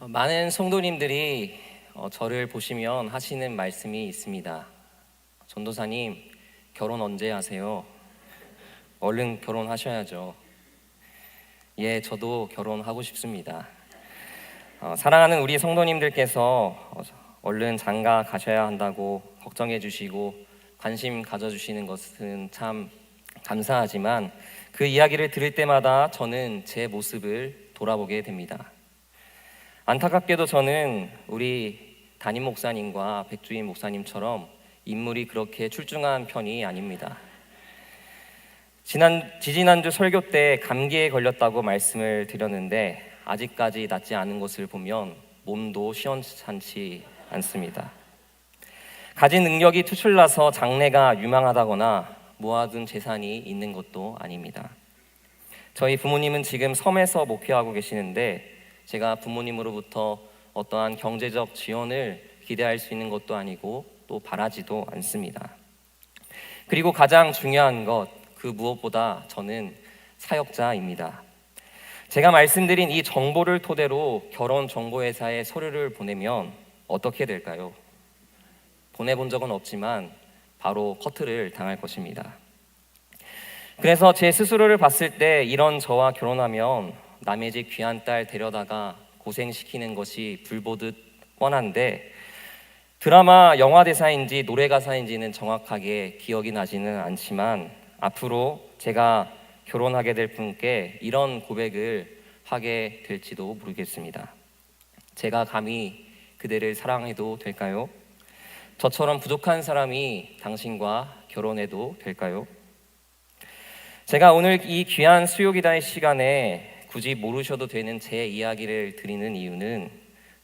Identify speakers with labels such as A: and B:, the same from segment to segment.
A: 많은 성도님들이 저를 보시면 하시는 말씀이 있습니다. 전도사님, 결혼 언제 하세요? 얼른 결혼하셔야죠. 예, 저도 결혼하고 싶습니다. 사랑하는 우리 성도님들께서 얼른 장가 가셔야 한다고 걱정해 주시고 관심 가져주시는 것은 참 감사하지만 그 이야기를 들을 때마다 저는 제 모습을 돌아보게 됩니다. 안타깝게도 저는 우리 담임 목사님과 백주인 목사님처럼 인물이 그렇게 출중한 편이 아닙니다. 지지난주 설교 때 감기에 걸렸다고 말씀을 드렸는데 아직까지 낫지 않은 것을 보면 몸도 시원찮지 않습니다. 가진 능력이 투철나서 장래가 유망하다거나 모아둔 재산이 있는 것도 아닙니다. 저희 부모님은 지금 섬에서 목회하고 계시는데 제가 부모님으로부터 어떠한 경제적 지원을 기대할 수 있는 것도 아니고 또 바라지도 않습니다. 그리고 가장 중요한 것, 그 무엇보다 저는 사역자입니다. 제가 말씀드린 이 정보를 토대로 결혼정보회사에 서류를 보내면 어떻게 될까요? 보내본 적은 없지만 바로 커트를 당할 것입니다. 그래서 제 스스로를 봤을 때 이런 저와 결혼하면 남의 집 귀한 딸 데려다가 고생시키는 것이 불보듯 뻔한데 드라마 영화 대사인지 노래 가사인지는 정확하게 기억이 나지는 않지만 앞으로 제가 결혼하게 될 분께 이런 고백을 하게 될지도 모르겠습니다. 제가 감히 그대를 사랑해도 될까요? 저처럼 부족한 사람이 당신과 결혼해도 될까요? 제가 오늘 이 귀한 수요기도의 시간에 굳이 모르셔도 되는 제 이야기를 드리는 이유는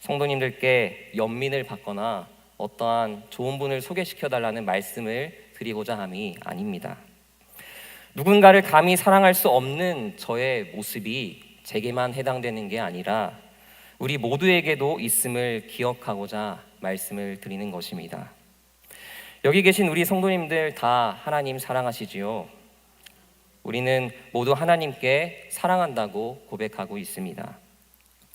A: 성도님들께 연민을 받거나 어떠한 좋은 분을 소개시켜달라는 말씀을 드리고자 함이 아닙니다. 누군가를 감히 사랑할 수 없는 저의 모습이 제게만 해당되는 게 아니라 우리 모두에게도 있음을 기억하고자 말씀을 드리는 것입니다. 여기 계신 우리 성도님들 다 하나님 사랑하시지요? 우리는 모두 하나님께 사랑한다고 고백하고 있습니다.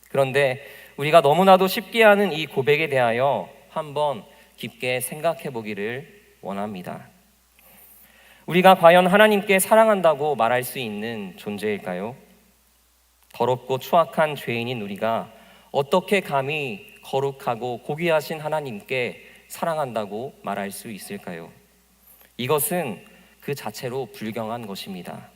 A: 그런데 우리가 너무나도 쉽게 하는 이 고백에 대하여 한번 깊게 생각해 보기를 원합니다. 우리가 과연 하나님께 사랑한다고 말할 수 있는 존재일까요? 더럽고 추악한 죄인인 우리가 어떻게 감히 거룩하고 고귀하신 하나님께 사랑한다고 말할 수 있을까요? 이것은 그 자체로 불경한 것입니다.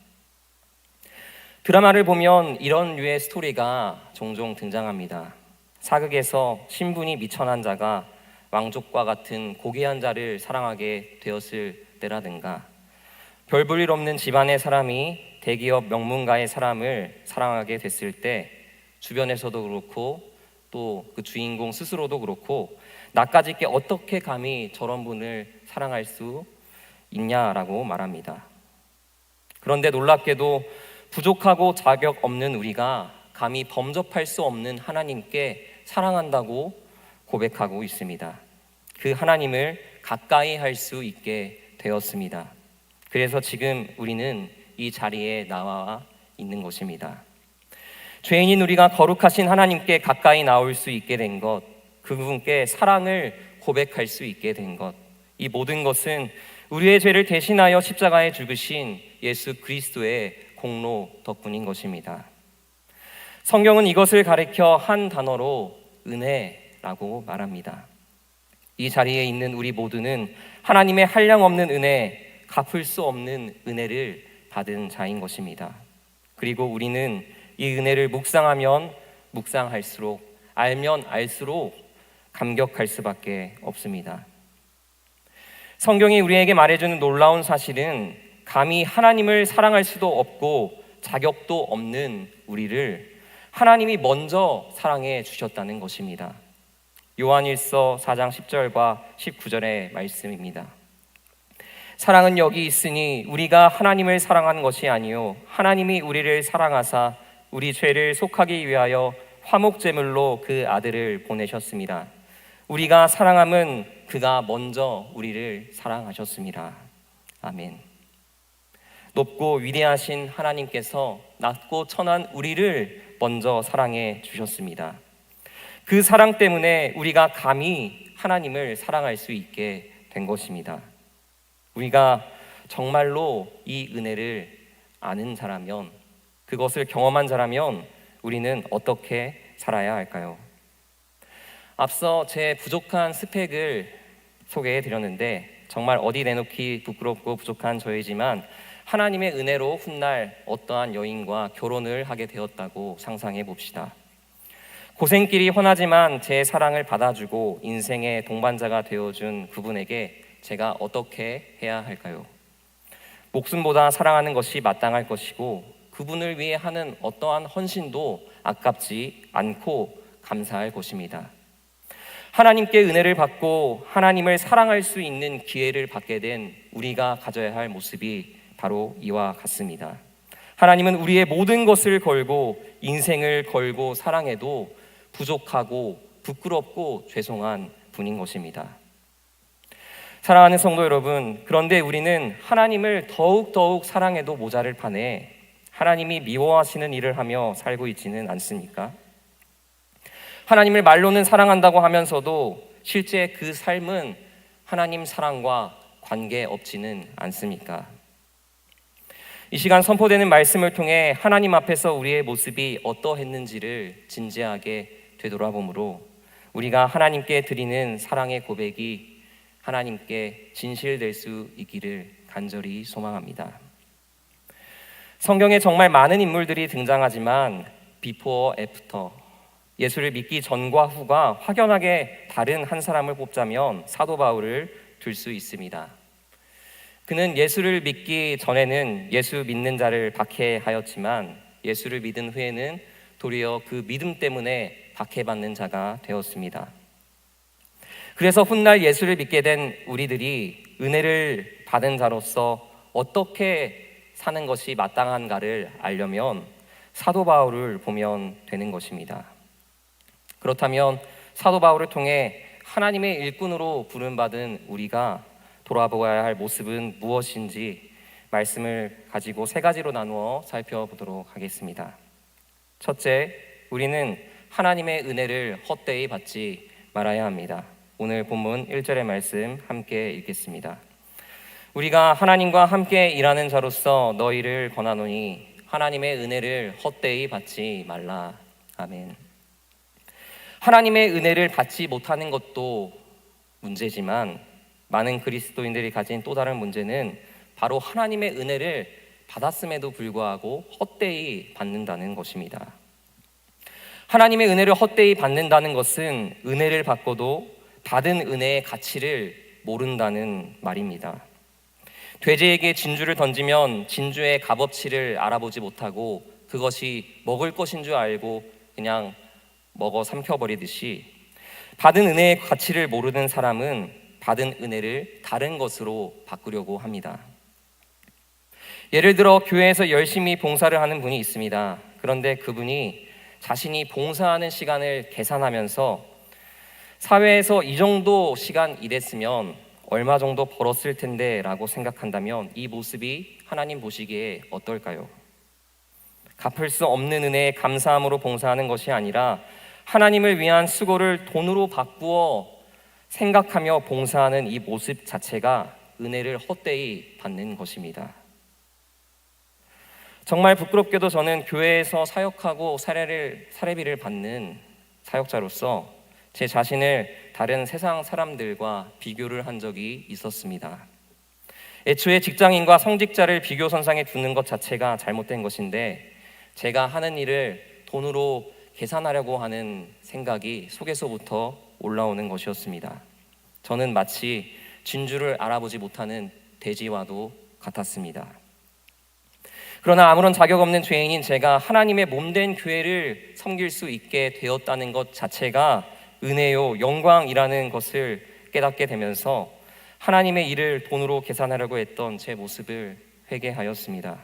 A: 드라마를 보면 이런 류의 스토리가 종종 등장합니다. 사극에서 신분이 미천한 자가 왕족과 같은 고귀한 자를 사랑하게 되었을 때라든가 별 볼 일 없는 집안의 사람이 대기업 명문가의 사람을 사랑하게 됐을 때 주변에서도 그렇고 또 그 주인공 스스로도 그렇고 나까짓 게 어떻게 감히 저런 분을 사랑할 수 있냐라고 말합니다. 그런데 놀랍게도 부족하고 자격 없는 우리가 감히 범접할 수 없는 하나님께 사랑한다고 고백하고 있습니다. 그 하나님을 가까이 할 수 있게 되었습니다. 그래서 지금 우리는 이 자리에 나와 있는 것입니다. 죄인인 우리가 거룩하신 하나님께 가까이 나올 수 있게 된 것, 그분께 사랑을 고백할 수 있게 된 것, 이 모든 것은 우리의 죄를 대신하여 십자가에 죽으신 예수 그리스도의 공로 덕분인 것입니다. 성경은 이것을 가리켜 한 단어로 은혜라고 말합니다. 이 자리에 있는 우리 모두는 하나님의 한량없는 은혜, 갚을 수 없는 은혜를 받은 자인 것입니다. 그리고 우리는 이 은혜를 묵상하면 묵상할수록, 알면 알수록 감격할 수밖에 없습니다. 성경이 우리에게 말해주는 놀라운 사실은 감히 하나님을 사랑할 수도 없고 자격도 없는 우리를 하나님이 먼저 사랑해 주셨다는 것입니다. 요한일서 4장 10절과 19절의 말씀입니다. 사랑은 여기 있으니 우리가 하나님을 사랑한 것이 아니요 하나님이 우리를 사랑하사 우리 죄를 속하기 위하여 화목제물로 그 아들을 보내셨습니다. 우리가 사랑함은 그가 먼저 우리를 사랑하셨습니다. 아멘. 높고 위대하신 하나님께서 낮고 천한 우리를 먼저 사랑해 주셨습니다. 그 사랑 때문에 우리가 감히 하나님을 사랑할 수 있게 된 것입니다. 우리가 정말로 이 은혜를 아는 자라면, 그것을 경험한 자라면 우리는 어떻게 살아야 할까요? 앞서 제 부족한 스펙을 소개해 드렸는데, 정말 어디 내놓기 부끄럽고 부족한 저이지만 하나님의 은혜로 훗날 어떠한 여인과 결혼을 하게 되었다고 상상해 봅시다. 고생길이 훤하지만 제 사랑을 받아주고 인생의 동반자가 되어준 그분에게 제가 어떻게 해야 할까요? 목숨보다 사랑하는 것이 마땅할 것이고, 그분을 위해 하는 어떠한 헌신도 아깝지 않고 감사할 것입니다. 하나님께 은혜를 받고 하나님을 사랑할 수 있는 기회를 받게 된 우리가 가져야 할 모습이 바로 이와 같습니다. 하나님은 우리의 모든 것을 걸고 인생을 걸고 사랑해도 부족하고 부끄럽고 죄송한 분인 것입니다. 사랑하는 성도 여러분, 그런데 우리는 하나님을 더욱 사랑해도 모자를 판에 하나님이 미워하시는 일을 하며 살고 있지는 않습니까? 하나님을 말로는 사랑한다고 하면서도 실제 그 삶은 하나님 사랑과 관계없지는 않습니까? 이 시간 선포되는 말씀을 통해 하나님 앞에서 우리의 모습이 어떠했는지를 진지하게 되돌아보므로 우리가 하나님께 드리는 사랑의 고백이 하나님께 진실될 수 있기를 간절히 소망합니다. 성경에 정말 많은 인물들이 등장하지만 비포 애프터, 예수를 믿기 전과 후가 확연하게 다른 한 사람을 뽑자면 사도 바울을 들 수 있습니다. 그는 예수를 믿기 전에는 예수 믿는 자를 박해하였지만 예수를 믿은 후에는 도리어 그 믿음 때문에 박해받는 자가 되었습니다. 그래서 훗날 예수를 믿게 된 우리들이 은혜를 받은 자로서 어떻게 사는 것이 마땅한가를 알려면 사도 바울을 보면 되는 것입니다. 그렇다면 사도 바울을 통해 하나님의 일꾼으로 부름받은 우리가 돌아보아야 할 모습은 무엇인지 말씀을 가지고 세 가지로 나누어 살펴보도록 하겠습니다. 첫째, 우리는 하나님의 은혜를 헛되이 받지 말아야 합니다. 오늘 본문 1절의 말씀 함께 읽겠습니다. 우리가 하나님과 함께 일하는 자로서 너희를 권하노니 하나님의 은혜를 헛되이 받지 말라. 아멘. 하나님의 은혜를 받지 못하는 것도 문제지만 많은 그리스도인들이 가진 또 다른 문제는 바로 하나님의 은혜를 받았음에도 불구하고 헛되이 받는다는 것입니다. 하나님의 은혜를 헛되이 받는다는 것은 은혜를 받고도 받은 은혜의 가치를 모른다는 말입니다. 돼지에게 진주를 던지면 진주의 값어치를 알아보지 못하고 그것이 먹을 것인 줄 알고 그냥 먹어 삼켜버리듯이 받은 은혜의 가치를 모르는 사람은 받은 은혜를 다른 것으로 바꾸려고 합니다. 예를 들어 교회에서 열심히 봉사를 하는 분이 있습니다. 그런데 그분이 자신이 봉사하는 시간을 계산하면서 사회에서 이 정도 시간 일했으면 얼마 정도 벌었을 텐데 라고 생각한다면 이 모습이 하나님 보시기에 어떨까요? 갚을 수 없는 은혜에 감사함으로 봉사하는 것이 아니라 하나님을 위한 수고를 돈으로 바꾸어 생각하며 봉사하는 이 모습 자체가 은혜를 헛되이 받는 것입니다. 정말 부끄럽게도 저는 교회에서 사역하고 사례비를 받는 사역자로서 제 자신을 다른 세상 사람들과 비교를 한 적이 있었습니다. 애초에 직장인과 성직자를 비교 선상에 두는 것 자체가 잘못된 것인데 제가 하는 일을 돈으로 계산하려고 하는 생각이 속에서부터 올라오는 것이었습니다. 저는 마치 진주를 알아보지 못하는 돼지와도 같았습니다. 그러나 아무런 자격 없는 죄인인 제가 하나님의 몸된 교회를 섬길 수 있게 되었다는 것 자체가 은혜요 영광이라는 것을 깨닫게 되면서 하나님의 일을 돈으로 계산하려고 했던 제 모습을 회개하였습니다.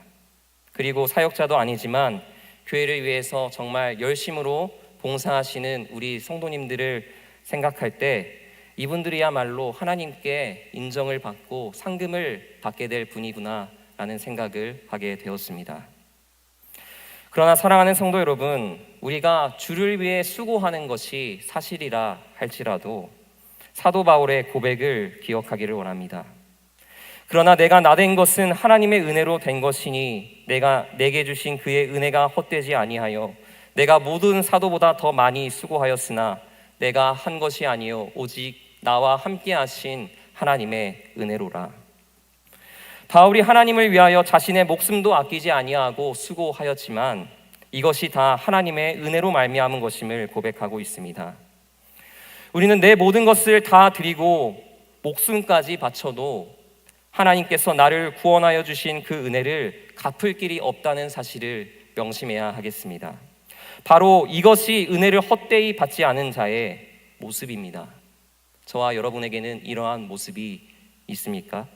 A: 그리고 사역자도 아니지만 교회를 위해서 정말 열심으로 봉사하시는 우리 성도님들을 생각할 때 이분들이야말로 하나님께 인정을 받고 상금을 받게 될 분이구나 라는 생각을 하게 되었습니다. 그러나 사랑하는 성도 여러분, 우리가 주를 위해 수고하는 것이 사실이라 할지라도 사도 바울의 고백을 기억하기를 원합니다. 그러나 내가 나된 것은 하나님의 은혜로 된 것이니 내가 내게 주신 그의 은혜가 헛되지 아니하여 내가 모든 사도보다 더 많이 수고하였으나 내가 한 것이 아니요 오직 나와 함께 하신 하나님의 은혜로라. 바울이 하나님을 위하여 자신의 목숨도 아끼지 아니하고 수고하였지만 이것이 다 하나님의 은혜로 말미암은 것임을 고백하고 있습니다. 우리는 내 모든 것을 다 드리고 목숨까지 바쳐도 하나님께서 나를 구원하여 주신 그 은혜를 갚을 길이 없다는 사실을 명심해야 하겠습니다. 바로 이것이 은혜를 헛되이 받지 않은 자의 모습입니다. 저와 여러분에게는 이러한 모습이 있습니까?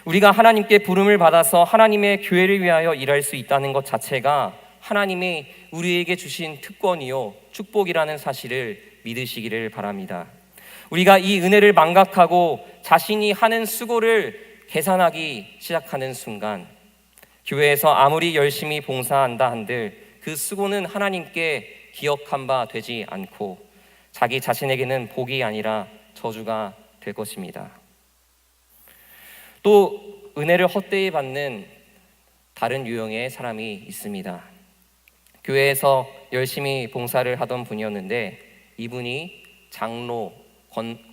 A: 우리가 하나님께 부름을 받아서 하나님의 교회를 위하여 일할 수 있다는 것 자체가 하나님이 우리에게 주신 특권이요 축복이라는 사실을 믿으시기를 바랍니다. 우리가 이 은혜를 망각하고 자신이 하는 수고를 계산하기 시작하는 순간 교회에서 아무리 열심히 봉사한다 한들 그 수고는 하나님께 기억한 바 되지 않고 자기 자신에게는 복이 아니라 저주가 될 것입니다. 또 은혜를 헛되이 받는 다른 유형의 사람이 있습니다. 교회에서 열심히 봉사를 하던 분이었는데 이분이 장로,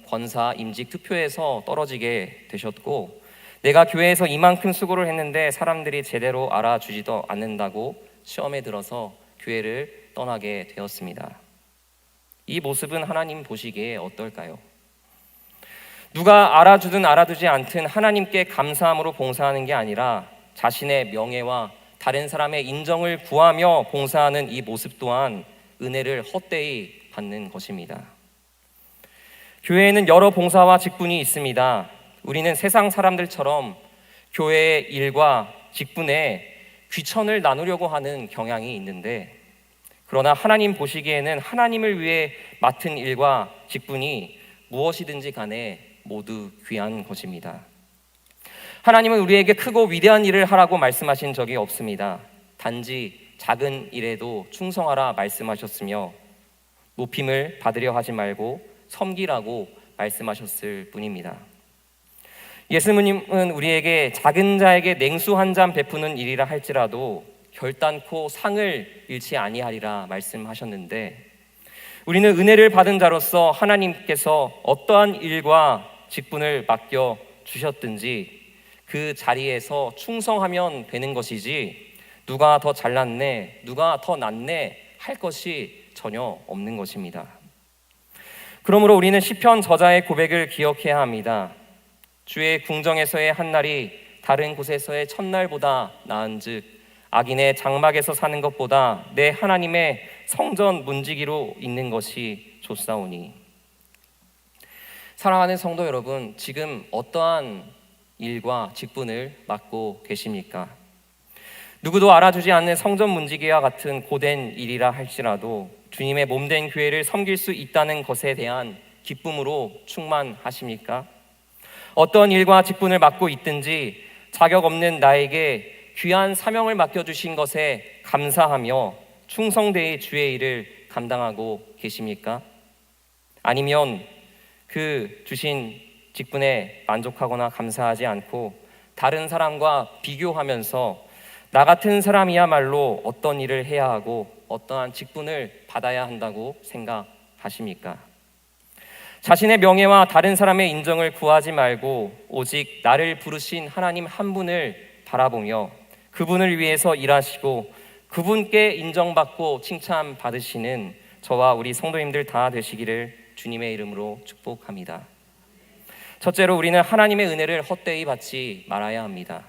A: 권사, 임직 투표에서 떨어지게 되셨고 내가 교회에서 이만큼 수고를 했는데 사람들이 제대로 알아주지도 않는다고 시험에 들어서 교회를 떠나게 되었습니다. 이 모습은 하나님 보시기에 어떨까요? 누가 알아주든 알아두지 않든 하나님께 감사함으로 봉사하는 게 아니라 자신의 명예와 다른 사람의 인정을 구하며 봉사하는 이 모습 또한 은혜를 헛되이 받는 것입니다. 교회에는 여러 봉사와 직분이 있습니다. 우리는 세상 사람들처럼 교회의 일과 직분에 귀천을 나누려고 하는 경향이 있는데 그러나 하나님 보시기에는 하나님을 위해 맡은 일과 직분이 무엇이든지 간에 모두 귀한 것입니다. 하나님은 우리에게 크고 위대한 일을 하라고 말씀하신 적이 없습니다. 단지 작은 일에도 충성하라 말씀하셨으며 높임을 받으려 하지 말고 섬기라고 말씀하셨을 뿐입니다. 예수님은 우리에게 작은 자에게 냉수 한 잔 베푸는 일이라 할지라도 결단코 상을 잃지 아니하리라 말씀하셨는데 우리는 은혜를 받은 자로서 하나님께서 어떠한 일과 직분을 맡겨 주셨든지 그 자리에서 충성하면 되는 것이지 누가 더 잘났네, 누가 더 낫네 할 것이 전혀 없는 것입니다. 그러므로 우리는 시편 저자의 고백을 기억해야 합니다. 주의 궁정에서의 한 날이 다른 곳에서의 첫날보다 나은즉 악인의 장막에서 사는 것보다 내 하나님의 성전 문지기로 있는 것이 좋사오니. 사랑하는 성도 여러분, 지금 어떠한 일과 직분을 맡고 계십니까? 누구도 알아주지 않는 성전 문지기와 같은 고된 일이라 할지라도 주님의 몸된 교회를 섬길 수 있다는 것에 대한 기쁨으로 충만하십니까? 어떤 일과 직분을 맡고 있든지 자격 없는 나에게 귀한 사명을 맡겨주신 것에 감사하며 충성되이 주의 일을 감당하고 계십니까? 아니면 그 주신 직분에 만족하거나 감사하지 않고 다른 사람과 비교하면서 나 같은 사람이야말로 어떤 일을 해야 하고 어떠한 직분을 받아야 한다고 생각하십니까? 자신의 명예와 다른 사람의 인정을 구하지 말고 오직 나를 부르신 하나님 한 분을 바라보며 그분을 위해서 일하시고 그분께 인정받고 칭찬받으시는 저와 우리 성도님들 다 되시기를 주님의 이름으로 축복합니다. 첫째로 우리는 하나님의 은혜를 헛되이 받지 말아야 합니다.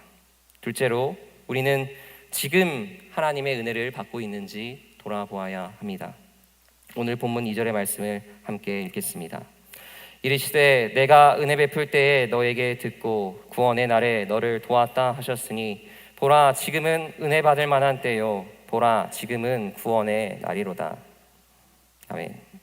A: 둘째로 우리는 지금 하나님의 은혜를 받고 있는지 돌아보아야 합니다. 오늘 본문 2절의 말씀을 함께 읽겠습니다. 이르시되 내가 은혜 베풀 때에 너에게 듣고 구원의 날에 너를 도왔다 하셨으니 보라 지금은 은혜 받을 만한 때요 보라 지금은 구원의 날이로다. 아멘.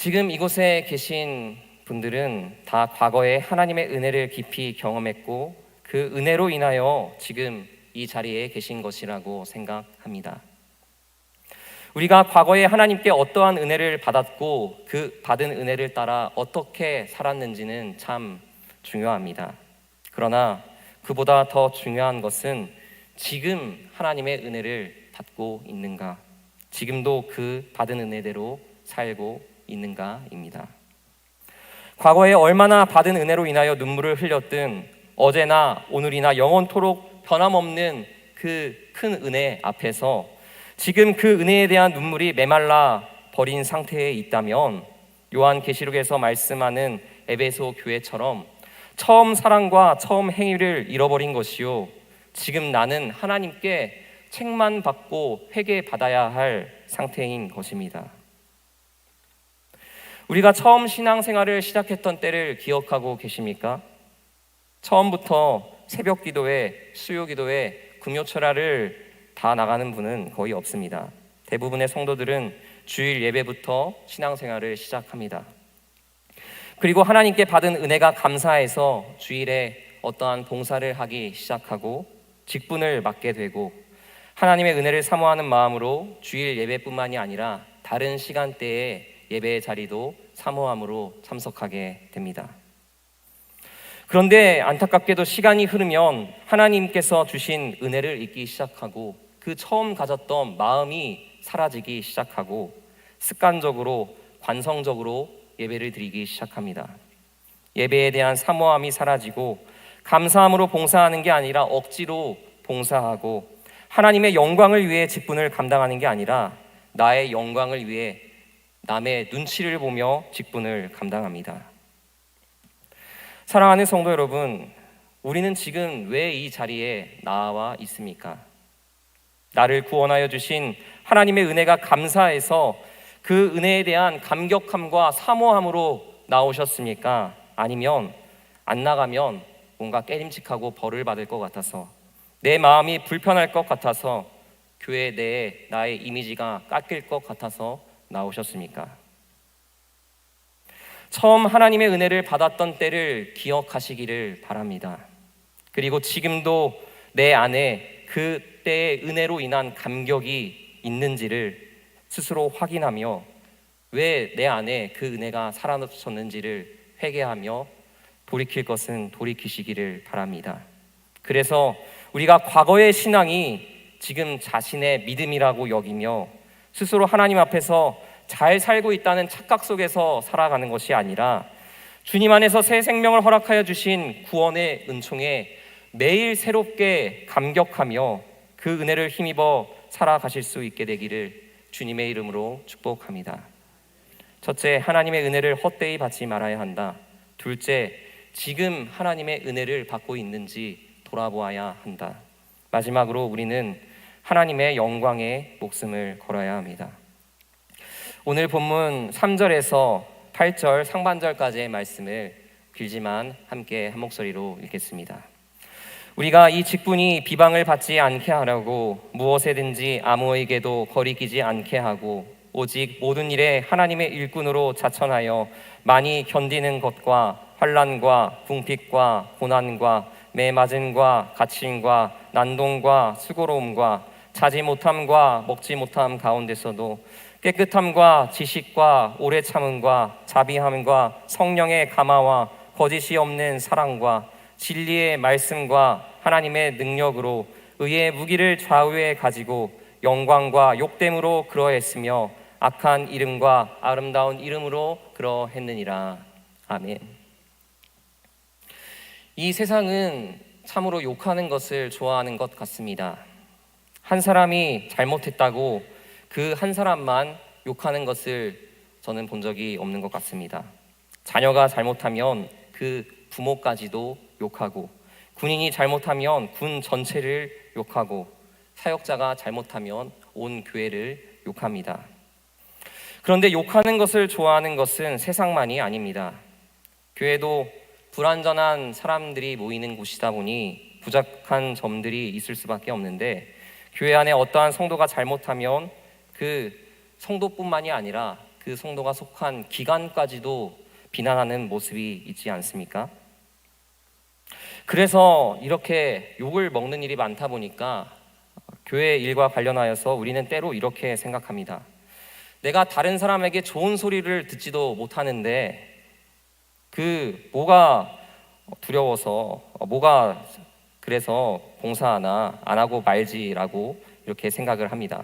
A: 지금 이곳에 계신 분들은 다 과거에 하나님의 은혜를 깊이 경험했고 그 은혜로 인하여 지금 이 자리에 계신 것이라고 생각합니다. 우리가 과거에 하나님께 어떠한 은혜를 받았고 그 받은 은혜를 따라 어떻게 살았는지는 참 중요합니다. 그러나 그보다 더 중요한 것은 지금 하나님의 은혜를 받고 있는가, 지금도 그 받은 은혜대로 살고 있는가입니다. 과거에 얼마나 받은 은혜로 인하여 눈물을 흘렸든 어제나 오늘이나 영원토록 변함없는 그 큰 은혜 앞에서 지금 그 은혜에 대한 눈물이 메말라 버린 상태에 있다면 요한계시록에서 말씀하는 에베소 교회처럼 처음 사랑과 처음 행위를 잃어버린 것이요, 지금 나는 하나님께 책만 받고 회개받아야 할 상태인 것입니다. 우리가 처음 신앙생활을 시작했던 때를 기억하고 계십니까? 처음부터 새벽 기도회, 수요 기도회, 금요철야를 다 나가는 분은 거의 없습니다. 대부분의 성도들은 주일 예배부터 신앙생활을 시작합니다. 그리고 하나님께 받은 은혜가 감사해서 주일에 어떠한 봉사를 하기 시작하고 직분을 맡게 되고 하나님의 은혜를 사모하는 마음으로 주일 예배뿐만이 아니라 다른 시간대에 예배의 자리도 사모함으로 참석하게 됩니다. 그런데 안타깝게도 시간이 흐르면 하나님께서 주신 은혜를 잊기 시작하고 그 처음 가졌던 마음이 사라지기 시작하고 습관적으로, 관성적으로 예배를 드리기 시작합니다. 예배에 대한 사모함이 사라지고 감사함으로 봉사하는 게 아니라 억지로 봉사하고 하나님의 영광을 위해 직분을 감당하는 게 아니라 나의 영광을 위해 남의 눈치를 보며 직분을 감당합니다. 사랑하는 성도 여러분, 우리는 지금 왜 이 자리에 나와 있습니까? 나를 구원하여 주신 하나님의 은혜가 감사해서 그 은혜에 대한 감격함과 사모함으로 나오셨습니까? 아니면 안 나가면 뭔가 깨림칙하고 벌을 받을 것 같아서, 내 마음이 불편할 것 같아서, 교회 내에 나의 이미지가 깎일 것 같아서 나오셨습니까? 처음 하나님의 은혜를 받았던 때를 기억하시기를 바랍니다. 그리고 지금도 내 안에 그때의 은혜로 인한 감격이 있는지를 스스로 확인하며 왜 내 안에 그 은혜가 사라졌는지를 회개하며 돌이킬 것은 돌이키시기를 바랍니다. 그래서 우리가 과거의 신앙이 지금 자신의 믿음이라고 여기며 스스로 하나님 앞에서 잘 살고 있다는 착각 속에서 살아가는 것이 아니라 주님 안에서 새 생명을 허락하여 주신 구원의 은총에 매일 새롭게 감격하며 그 은혜를 힘입어 살아가실 수 있게 되기를 주님의 이름으로 축복합니다. 첫째, 하나님의 은혜를 헛되이 받지 말아야 한다. 둘째, 지금 하나님의 은혜를 받고 있는지 돌아보아야 한다. 마지막으로 우리는 하나님의 영광에 목숨을 걸어야 합니다. 오늘 본문 3절에서 8절 상반절까지의 말씀을 길지만 함께 한 목소리로 읽겠습니다. 우리가 이 직분이 비방을 받지 않게 하려고 무엇에든지 아무에게도 거리끼지 않게 하고 오직 모든 일에 하나님의 일꾼으로 자천하여 많이 견디는 것과 환난과 궁핍과 고난과 매맞음과 갇힘과 난동과 수고로움과 자지 못함과 먹지 못함 가운데서도 깨끗함과 지식과 오래 참음과 자비함과 성령의 감화와 거짓이 없는 사랑과 진리의 말씀과 하나님의 능력으로 의의 무기를 좌우에 가지고 영광과 욕됨으로 그러했으며 악한 이름과 아름다운 이름으로 그러했느니라. 아멘. 이 세상은 참으로 욕하는 것을 좋아하는 것 같습니다. 한 사람이 잘못했다고 그 한 사람만 욕하는 것을 저는 본 적이 없는 것 같습니다. 자녀가 잘못하면 그 부모까지도 욕하고, 군인이 잘못하면 군 전체를 욕하고, 사역자가 잘못하면 온 교회를 욕합니다. 그런데 욕하는 것을 좋아하는 것은 세상만이 아닙니다. 교회도 불완전한 사람들이 모이는 곳이다 보니 부족한 점들이 있을 수밖에 없는데, 교회 안에 어떠한 성도가 잘못하면 그 성도뿐만이 아니라 그 성도가 속한 기관까지도 비난하는 모습이 있지 않습니까? 그래서 이렇게 욕을 먹는 일이 많다 보니까 교회 일과 관련하여서 우리는 때로 이렇게 생각합니다. 내가 다른 사람에게 좋은 소리를 듣지도 못하는데 그 뭐가 두려워서 뭐가 그래서 봉사하나 안 하고 말지라고 이렇게 생각을 합니다.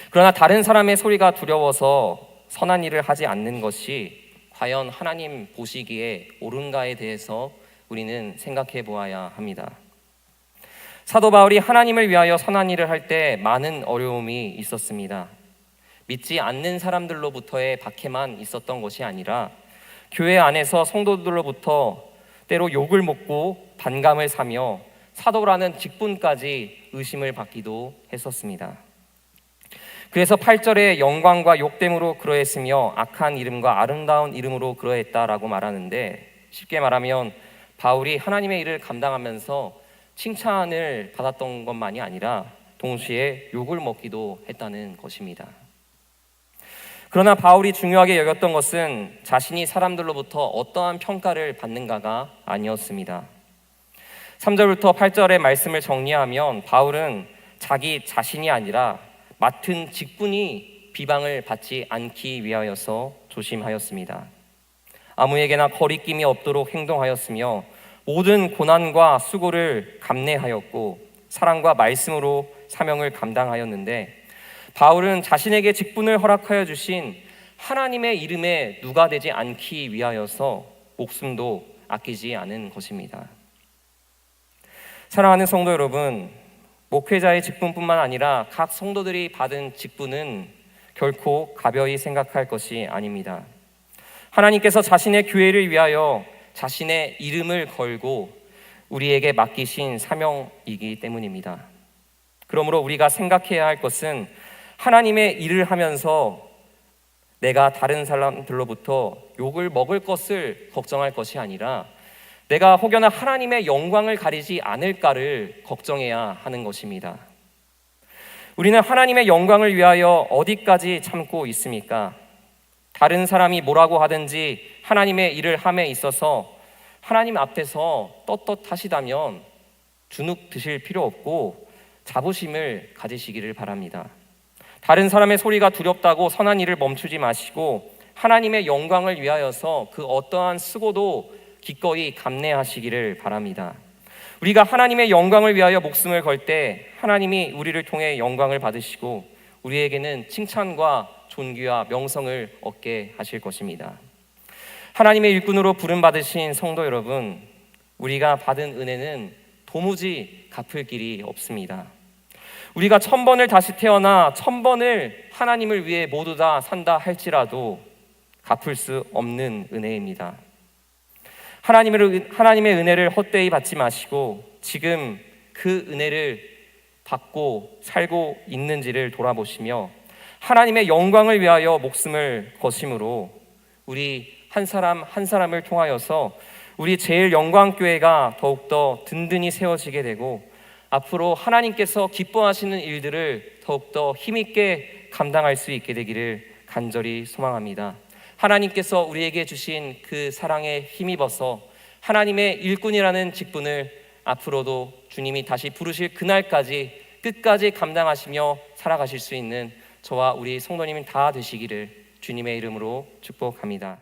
A: 그러나 다른 사람의 소리가 두려워서 선한 일을 하지 않는 것이 과연 하나님 보시기에 옳은가에 대해서 우리는 생각해 보아야 합니다. 사도 바울이 하나님을 위하여 선한 일을 할 때 많은 어려움이 있었습니다. 믿지 않는 사람들로부터의 박해만 있었던 것이 아니라 교회 안에서 성도들로부터 때로 욕을 먹고 반감을 사며 사도라는 직분까지 의심을 받기도 했었습니다. 그래서 8절에 영광과 욕됨으로 그러했으며 악한 이름과 아름다운 이름으로 그러했다라고 말하는데, 쉽게 말하면 바울이 하나님의 일을 감당하면서 칭찬을 받았던 것만이 아니라 동시에 욕을 먹기도 했다는 것입니다. 그러나 바울이 중요하게 여겼던 것은 자신이 사람들로부터 어떠한 평가를 받는가가 아니었습니다. 3절부터 8절의 말씀을 정리하면 바울은 자기 자신이 아니라 맡은 직분이 비방을 받지 않기 위하여서 조심하였습니다. 아무에게나 거리낌이 없도록 행동하였으며 모든 고난과 수고를 감내하였고 사랑과 말씀으로 사명을 감당하였는데, 바울은 자신에게 직분을 허락하여 주신 하나님의 이름에 누가 되지 않기 위하여서 목숨도 아끼지 않은 것입니다. 사랑하는 성도 여러분, 목회자의 직분뿐만 아니라 각 성도들이 받은 직분은 결코 가벼이 생각할 것이 아닙니다. 하나님께서 자신의 교회를 위하여 자신의 이름을 걸고 우리에게 맡기신 사명이기 때문입니다. 그러므로 우리가 생각해야 할 것은 하나님의 일을 하면서 내가 다른 사람들로부터 욕을 먹을 것을 걱정할 것이 아니라 내가 혹여나 하나님의 영광을 가리지 않을까를 걱정해야 하는 것입니다. 우리는 하나님의 영광을 위하여 어디까지 참고 있습니까? 다른 사람이 뭐라고 하든지 하나님의 일을 함에 있어서 하나님 앞에서 떳떳하시다면 주눅 드실 필요 없고 자부심을 가지시기를 바랍니다. 다른 사람의 소리가 두렵다고 선한 일을 멈추지 마시고 하나님의 영광을 위하여서 그 어떠한 수고도 기꺼이 감내하시기를 바랍니다. 우리가 하나님의 영광을 위하여 목숨을 걸 때 하나님이 우리를 통해 영광을 받으시고 우리에게는 칭찬과 존귀와 명성을 얻게 하실 것입니다. 하나님의 일꾼으로 부름받으신 성도 여러분, 우리가 받은 은혜는 도무지 갚을 길이 없습니다. 우리가 1000번을 다시 태어나 1000번을 하나님을 위해 모두 다 산다 할지라도 갚을 수 없는 은혜입니다. 하나님의 은혜를 헛되이 받지 마시고 지금 그 은혜를 받고 살고 있는지를 돌아보시며 하나님의 영광을 위하여 목숨을 거심으로 우리 한 사람 한 사람을 통하여서 우리 제일 영광교회가 더욱더 든든히 세워지게 되고 앞으로 하나님께서 기뻐하시는 일들을 더욱더 힘있게 감당할 수 있게 되기를 간절히 소망합니다. 하나님께서 우리에게 주신 그 사랑에 힘입어서 하나님의 일꾼이라는 직분을 앞으로도 주님이 다시 부르실 그날까지 끝까지 감당하시며 살아가실 수 있는 저와 우리 성도님이 다 되시기를 주님의 이름으로 축복합니다.